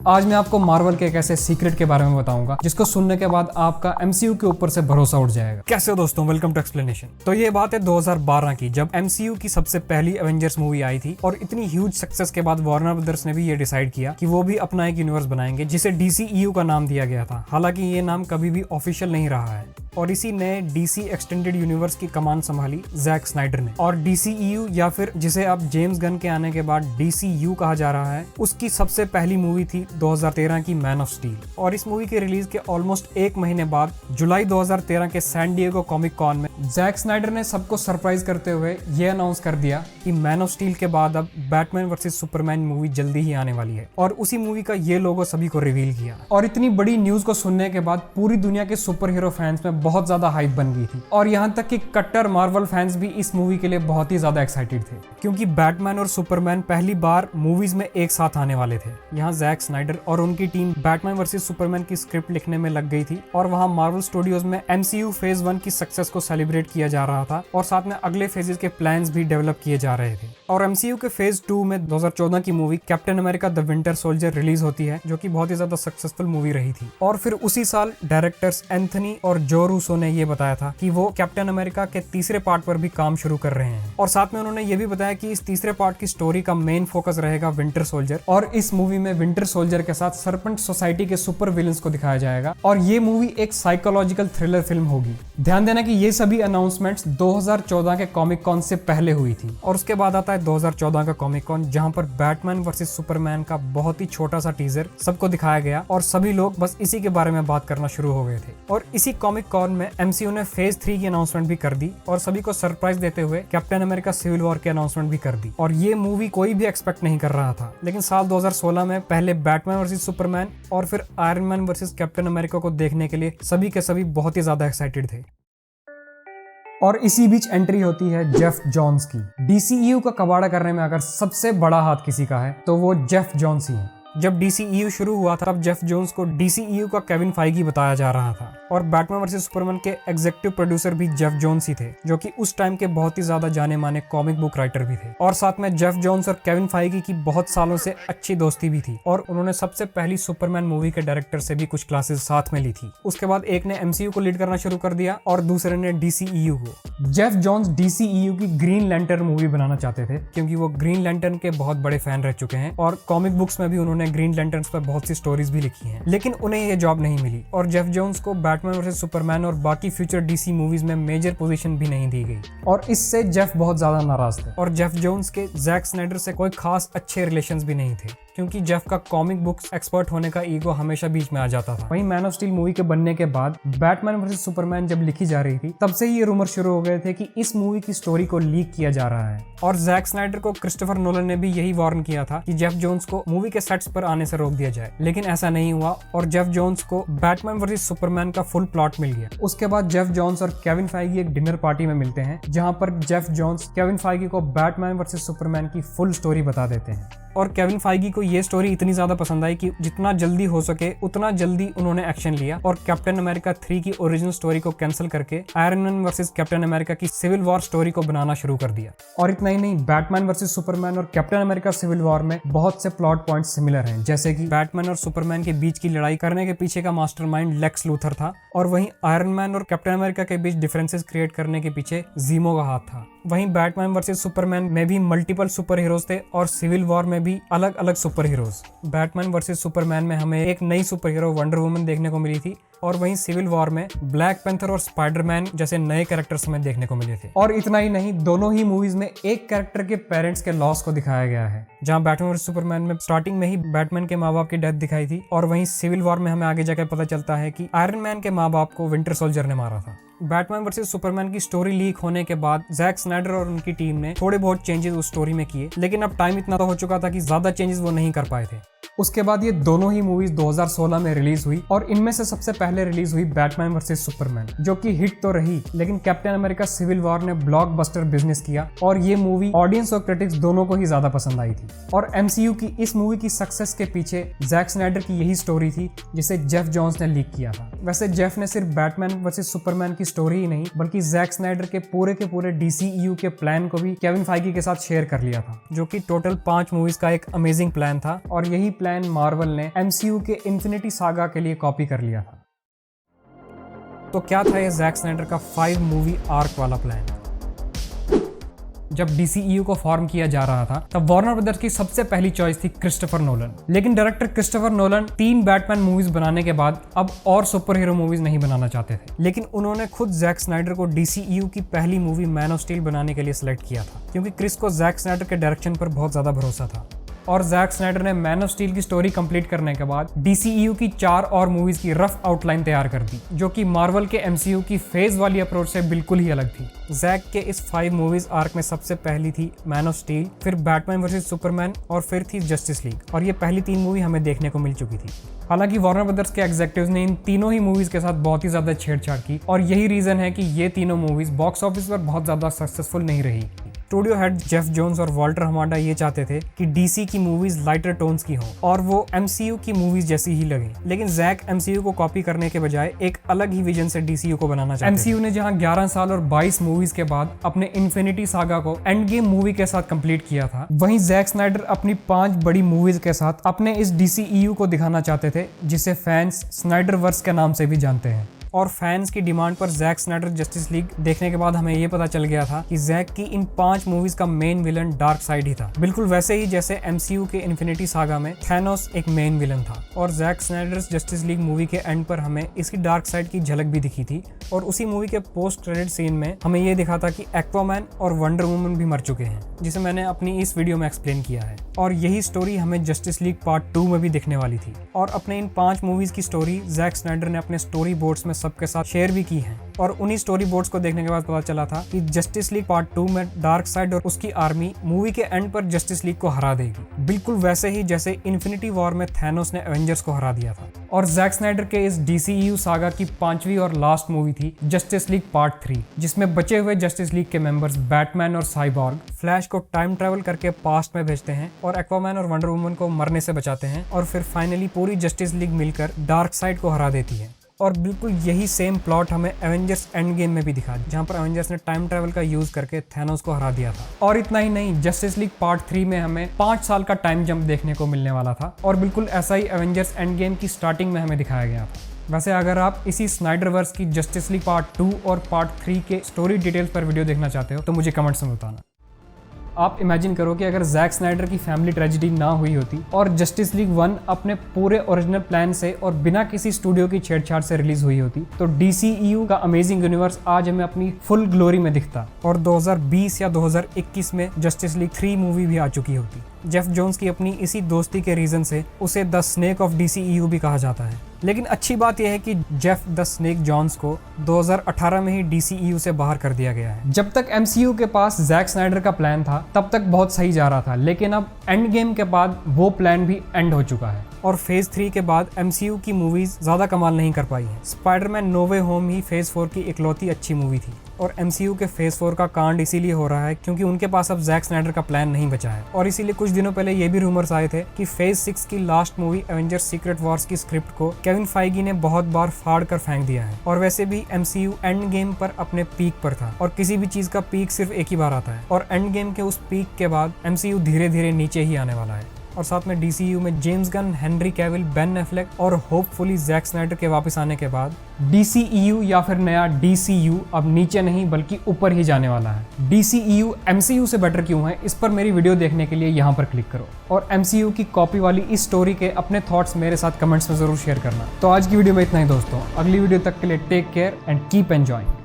आज मैं आपको मार्वल के एक ऐसे सीक्रेट के बारे में बताऊंगा जिसको सुनने के बाद आपका एमसीयू के ऊपर से भरोसा उठ जाएगा। कैसे हो दोस्तों, वेलकम टू एक्सप्लेनेशन। तो ये बात है 2012 की, जब एमसीयू की सबसे पहली एवेंजर्स मूवी आई थी और इतनी ह्यूज सक्सेस के बाद वार्नर ब्रदर्स ने भी ये डिसाइड किया कि वो भी अपना एक यूनिवर्स बनाएंगे जिसे डीसीईयू का नाम दिया गया था। हालांकि ये नाम कभी भी ऑफिशियल नहीं रहा है और इसी नए डीसी एक्सटेंडेड यूनिवर्स की कमान संभाली जैक स्नाइडर ने। और डीसीईयू या फिर जिसे अब जेम्स गन के आने के बाद डीसीयू कहा जा रहा है, उसकी सबसे पहली मूवी थी 2013 की मैन ऑफ स्टील। और इस मूवी के रिलीज के ऑलमोस्ट एक महीने बाद जुलाई 2013 के सैन डिएगो कॉमिक कॉन में जैक स्नाइडर ने सबको सरप्राइज करते हुए ये अनाउंस कर दिया कि मैन ऑफ स्टील के बाद अब बैटमैन वर्सेस सुपरमैन मूवी जल्दी ही आने वाली है। और उसी मूवी का ये लोगो सभी को रिवील किया। और इतनी बड़ी न्यूज को सुनने के बाद पूरी दुनिया के सुपर हीरो फैंस में बहुत ज्यादा हाइप बन गई थी और यहाँ तक कि कट्टर मार्वल फैंस भी इस मूवी के लिए बहुत ही ज्यादा एक्साइटेड थे, क्योंकि बैटमैन और सुपरमैन पहली बार मूवीज में एक साथ आने वाले थे। यहाँ जैक स्नाइडर और उनकी टीम बैटमैन वर्सेस सुपरमैन की स्क्रिप्ट लिखने में लग गई थी और वहाँ मार्वल स्टूडियोज में एमसीयू फेज 1 की सक्सेस को सेलिब्रेट किया जा रहा था और साथ में अगले फेजेस के प्लान्स भी डेवलप किए जा रहे थे। और एमसीयू के फेज 2 में 2014 की movie captain America the winter soldier release होती है, जो कि बहुत ही ज्यादा सक्सेसफुल मूवी रही थी। और फिर उसी साल डायरेक्टर्स एंथनी और जो रूसो ने ये बताया था कि वो कैप्टन अमेरिका के तीसरे पार्ट पर भी काम शुरू कर रहे हैं। और साथ में उन्होंने ये भी बताया कि इस तीसरे पार्ट की स्टोरी का मेन फोकस रहेगा विंटर सोल्जर और इस मूवी में विंटर सोल्जर के साथ सर्पेंट सोसाइटी के सुपर विलन्स को दिखाया जाएगा और ये मूवी एक साइकोलॉजिकल थ्रिलर फिल्म होगी। ध्यान देना कि ये सभी अनाउंसमेंट्स 2014 के कॉमिक कॉन से पहले हुई थी। और उसके बाद आता है 2014 का कॉमिक कॉन, जहां पर बैटमैन वर्सेस सुपरमैन का बहुत ही छोटा सा टीजर सबको दिखाया गया और सभी लोग बस इसी के बारे में बात करना शुरू हो गए थे। और इसी कॉमिक कॉन में एमसीयू ने फेज 3 की अनाउंसमेंट भी कर दी और सभी को सरप्राइज देते हुए कैप्टन अमेरिका सिविल वॉर की अनाउंसमेंट भी कर दी। और ये मूवी कोई भी एक्सपेक्ट नहीं कर रहा था, लेकिन साल 2016 में पहले बैटमैन वर्सेस सुपरमैन और फिर iron man versus captain America को देखने के लिए सभी के सभी बहुत ही ज्यादा एक्साइटेड थे। और इसी बीच एंट्री होती है जेफ जॉन्स की। डीसीईयू का कबाड़ा करने में अगर सबसे बड़ा हाथ किसी का है तो वो जेफ जॉन्स ही है। जब डीसीईयू शुरू हुआ था तब जेफ जोन्स को डीसीईयू का केविन फाइगी बताया जा रहा था और बैटमैन वर्सेस सुपरमैन के एग्जीक्यूटिव प्रोड्यूसर भी जेफ जोन्स ही थे, जो कि उस टाइम के बहुत ही ज्यादा जाने माने कॉमिक बुक राइटर भी थे। और साथ में जेफ जोन्स और केविन फाइगी की बहुत सालों से अच्छी दोस्ती भी थी और उन्होंने सबसे पहली सुपरमैन मूवी के डायरेक्टर से भी कुछ क्लासेस साथ में ली थी। उसके बाद एक ने एमसीयू को लीड करना शुरू कर दिया और दूसरे ने डीसीईयू को। जेफ जोन्स डीसीईयू की ग्रीन लैंटर्न मूवी बनाना चाहते थे, क्योंकि वो ग्रीन लैंटर्न के बहुत बड़े फैन रह चुके हैं और कॉमिक बुक्स में भी उन्होंने ग्रीन लैंटर्न्स पर बहुत सी स्टोरीज भी लिखी हैं। लेकिन उन्हें ये जॉब नहीं मिली और जेफ जोन्स को बैटमैन वर्सेस सुपरमैन और बाकी फ्यूचर डीसी मूवीज में मेजर पोजीशन भी नहीं दी गई और इससे जेफ बहुत ज्यादा नाराज थे। और जेफ जोन्स के जैक स्नाइडर से कोई खास अच्छे रिलेशंस भी नहीं थे, क्योंकि जेफ का कॉमिक बुक्स एक्सपर्ट होने का ईगो हमेशा बीच में आ जाता था। वहीं मैन ऑफ स्टील मूवी के बनने के बाद बैटमैन वर्सेस सुपरमैन जब लिखी जा रही थी, तब से ये रूमर शुरू हो गए थे कि इस मूवी की स्टोरी को लीक किया जा रहा है। और जैक स्नाइडर को क्रिस्टोफर नोलन ने भी यही वार्न किया था कि जेफ जोन्स को मूवी के सेट्स पर आने से रोक दिया जाए, लेकिन ऐसा नहीं हुआ और जेफ जोन्स को बैटमैन वर्सेस सुपरमैन का फुल प्लॉट मिल गया। उसके बाद जेफ जोन्स और केविन फाइगी एक डिनर पार्टी में मिलते हैं, जहां पर जेफ जोन्स केविन फाइगी को बैटमैन वर्सेस सुपरमैन की फुल स्टोरी बता देते हैं। और केविन फाइगी को ये स्टोरी इतनी ज्यादा पसंद आई कि जितना जल्दी हो सके उतना जल्दी उन्होंने एक्शन लिया और कैप्टन अमेरिका 3 की ओरिजिनल स्टोरी को कैंसिल करके iron man versus captain America की सिविल वॉर स्टोरी को बनाना शुरू कर दिया। और इतना ही नहीं, बैटमैन वर्सेस सुपरमैन और कैप्टन अमेरिका सिविल वॉर में बहुत से प्लॉट पॉइंट्स सिमिलर हैं, जैसे कि बैटमैन और सुपरमैन के बीच की लड़ाई करने के पीछे का मास्टरमाइंड लेक्स लूथर था और वहीं आयरन मैन और कैप्टन अमेरिका के बीच डिफरेंसेस क्रिएट करने के पीछे जीमो का हाथ था। वहीं बैटमैन वर्सेस सुपरमैन में भी मल्टीपल सुपर हीरोज थे और सिविल वॉर में भी अलग अलग super heroes. Batman versus Superman में हमें एक नई सुपर हीरो वंडर वुमन देखने को मिली थी और वहीं सिविल वॉर में ब्लैक पैंथर और स्पाइडरमैन जैसे नए कैरेक्टर्स हमें देखने को मिले थे। और इतना ही नहीं, दोनों ही मूवीज में एक कैरेक्टर के पेरेंट्स के लॉस को दिखाया गया है। जहां बैटमैन वर्सेस सुपरमैन में स्टार्टिंग में ही बैटमैन के माँ बाप की डेथ दिखाई थी और वहीं सिविल वॉर में हमें आगे जाकर पता चलता है कि आयरन मैन के माँ बाप को विंटर सोल्जर ने मारा था। बैटमैन वर्सेस सुपरमैन की स्टोरी लीक होने के बाद जैक स्नाइडर और उनकी टीम ने थोड़े बहुत चेंजेस उस स्टोरी में किए, लेकिन अब टाइम इतना तो हो चुका था कि ज्यादा चेंजेस वो नहीं कर पाए थे। उसके बाद ये दोनों ही मूवीज 2016 में रिलीज हुई और इनमें से सबसे पहले रिलीज हुई बैटमैन वर्सेस सुपरमैन, जो कि हिट तो रही, लेकिन कैप्टन अमेरिका सिविल वॉर ने ब्लॉकबस्टर बिजनेस किया और ये मूवी ऑडियंस और क्रिटिक्स दोनों को ही ज्यादा पसंद आई थी। और एमसीयू की इस मूवी की सक्सेस के पीछे जैक स्नाइडर की यही स्टोरी थी, जिसे जेफ जोन्स ने लीक किया था। वैसे जेफ ने सिर्फ बैटमैन वर्सेस सुपरमैन की स्टोरी ही नहीं, बल्कि जैक स्नाइडर के पूरे डीसीईयू के प्लान को भी केविन फाइगी के साथ शेयर कर लिया था, जो कि टोटल 5 मूवीज का एक अमेजिंग प्लान था। और यही प्लान प्लान मार्वल ने MCU के इन्फिनिटी सागा के लिए कॉपी कर लिया था। तो क्या था ये जैक स्नाइडर का 5 मूवी आर्क वाला प्लान? जब DCEU को फॉर्म किया जा रहा था तब वार्नर ब्रदर्स की सबसे पहली चॉइस थी क्रिस्टोफर नोलन। लेकिन director Christopher Nolan 3 Batman movies बनाने के बाद अब और सुपर हीरो मूवीज नहीं बनाना चाहते थे, लेकिन उन्होंने खुद जैक स्नाइडर को DCEU की पहली मूवी मैन ऑफ स्टील बनाने के लिए सिलेक्ट किया था, क्योंकि क्रिस को जैक स्नाइडर के डायरेक्शन पर बहुत ज्यादा भरोसा था। और जैक स्नाइडर ने मैन ऑफ स्टील की स्टोरी कंप्लीट करने के बाद DCEU की 4 और मूवीज की रफ आउटलाइन तैयार कर दी, जो कि मार्वल के MCU की फेज वाली अप्रोच से बिल्कुल ही अलग थी। जैक के इस 5 मूवीज आर्क में सबसे पहली थी मैन ऑफ स्टील, फिर बैटमैन वर्सेस सुपरमैन और फिर थी जस्टिस लीग, और ये पहली 3 मूवी हमें देखने को मिल चुकी थी। हालांकि वार्नर ब्रदर्स के एग्जीक्यूटिव्स ने इन तीनों ही मूवीज के साथ बहुत ही ज्यादा छेड़छाड़ की, और यही रीजन है कि ये तीनों मूवीज बॉक्स ऑफिस पर बहुत ज्यादा सक्सेसफुल नहीं रही। स्टूडियो हेड जेफ जोन्स और वॉल्टर हमाडा ये चाहते थे कि DC की मूवीज लाइटर टोन्स की हों और वो MCU की मूवीज जैसी ही लगे, लेकिन जैक MCU को कॉपी करने के बजाय एक अलग ही विजन से DCU को बनाना चाहते थे। MCU ने जहां 11 साल और 22 मूवीज के बाद अपने इन्फिनिटी सागा को एंड गेम मूवी के साथ कंप्लीट किया था, वहीं जैक स्नाइडर अपनी 5 बड़ी मूवीज के साथ अपने इस DCEU को दिखाना चाहते थे, जिसे फैंस स्नाइडर वर्स के नाम से भी जानते हैं। और फैंस की डिमांड पर जैक स्नाइडर जस्टिस लीग देखने के बाद हमें ये पता चल गया था कि जैक की इन 5 मूवीज का मेन विलन डार्क साइड ही था, बिल्कुल वैसे ही जैसे MCU के इन्फिनिटी सागा में थैनोस एक मेन विलन था। और Jack Snyder Justice League movie के एंड पर हमें इसकी डार्क साइड की झलक भी दिखी थी, और उसी मूवी के पोस्ट क्रेडिट सीन में हमें ये दिखा था कि एक्वामैन और वंडर वुमन भी मर चुके हैं, जिसे मैंने अपनी इस वीडियो में एक्सप्लेन किया है। और यही स्टोरी हमें जस्टिस लीग पार्ट 2 में भी दिखने वाली थी। और अपने इन 5 मूवीज की स्टोरी जैक स्नाइडर ने अपने स्टोरी बोर्ड्स में सबके साथ शेयर भी की है, और उन्हीं स्टोरी बोर्ड्स को देखने के बाद पता चला था कि जस्टिस लीग पार्ट 2 में डार्क साइड और उसकी आर्मी मूवी के एंड पर जस्टिस लीग को हरा देगी, बिल्कुल वैसे ही जैसे इन्फिनिटी वॉर में थैनोस ने एवेंजर्स को हरा दिया था। और जैक स्नाइडर के इस DCEU सागा की 5वीं और लास्ट मूवी थी जस्टिस लीग पार्ट 3, जिसमें बचे हुए जस्टिस लीग के मेंबर्स बैटमैन और साइबॉर्ग फ्लैश को टाइम ट्रेवल करके पास्ट में भेजते हैं और एक्वामैन और वंडर वुमन को मरने से बचाते हैं, और फिर फाइनली पूरी जस्टिस लीग मिलकर डार्क साइड को हरा देती है। और बिल्कुल यही सेम प्लॉट हमें एवेंजर्स एंड गेम में भी दिखा, जहां पर एवेंजर्स ने टाइम ट्रेवल का यूज करके थैनोस को हरा दिया था। और इतना ही नहीं, जस्टिस लीग पार्ट 3 में हमें 5 साल का टाइम जंप देखने को मिलने वाला था, और बिल्कुल ऐसा ही एवेंजर्स एंड गेम की स्टार्टिंग में हमें दिखाया गया था। वैसे अगर आप इसी स्नाइडरवर्स की जस्टिस लीग पार्ट 2 और पार्ट 3 के स्टोरी डिटेल्स पर वीडियो देखना चाहते हो तो मुझे कमेंट्स में बताना। आप इमेजिन करो कि अगर जैक स्नाइडर की फैमिली ट्रेजेडी ना हुई होती और जस्टिस लीग 1 अपने पूरे ओरिजिनल प्लान से और बिना किसी स्टूडियो की छेड़छाड़ से रिलीज हुई होती, तो DCEU का अमेजिंग यूनिवर्स आज हमें अपनी फुल ग्लोरी में दिखता, और 2020 या 2021 में जस्टिस लीग 3 मूवी भी आ चुकी होती। जेफ जोन्स की अपनी इसी दोस्ती के रीजन से उसे द स्नेक ऑफ DCEU भी कहा जाता है। लेकिन अच्छी बात यह है कि जेफ द स्नेक जॉन्स को 2018 में ही DCEU से बाहर कर दिया गया है। जब तक MCU के पास जैक स्नाइडर का प्लान था तब तक बहुत सही जा रहा था, लेकिन अब एंड गेम के बाद वो प्लान भी एंड हो चुका है, और फेज 3 के बाद MCU की मूवीज ज्यादा कमाल नहीं कर पाई है। स्पाइडरमैन नो वे होम ही फेज 4 की इकलौती अच्छी मूवी थी, और MCU के फेज 4 का कांड इसीलिए हो रहा है क्योंकि उनके पास अब जैक स्नाइडर का प्लान नहीं बचा है। और इसीलिए कुछ दिनों पहले ये भी रूमर्स आए थे कि फेज 6 की last movie Avengers secret Wars की स्क्रिप्ट को केविन फाइगी ने बहुत बार फाड़ कर फेंक दिया है। और वैसे भी MCU एंड गेम पर अपने पीक पर था, और किसी भी चीज का पीक सिर्फ एक ही बार आता है, और एंड गेम के उस पीक के बाद MCU धीरे धीरे नीचे ही आने वाला है। और साथ में DCEU में James Gunn, Henry Cavill, Ben Affleck और होपफुली जैक स्नाइडर के वापस आने के बाद DCEU या फिर नया DCU अब नीचे नहीं बल्कि ऊपर ही जाने वाला है। DCEU MCU से बेटर क्यों है, इस पर मेरी वीडियो देखने के लिए यहाँ पर क्लिक करो, और MCU की कॉपी वाली इस स्टोरी के अपने थॉट्स मेरे साथ कमेंट्स में जरूर शेयर करना। तो आज की वीडियो में इतना ही दोस्तों, अगली वीडियो तक के लिए take care and keep enjoying.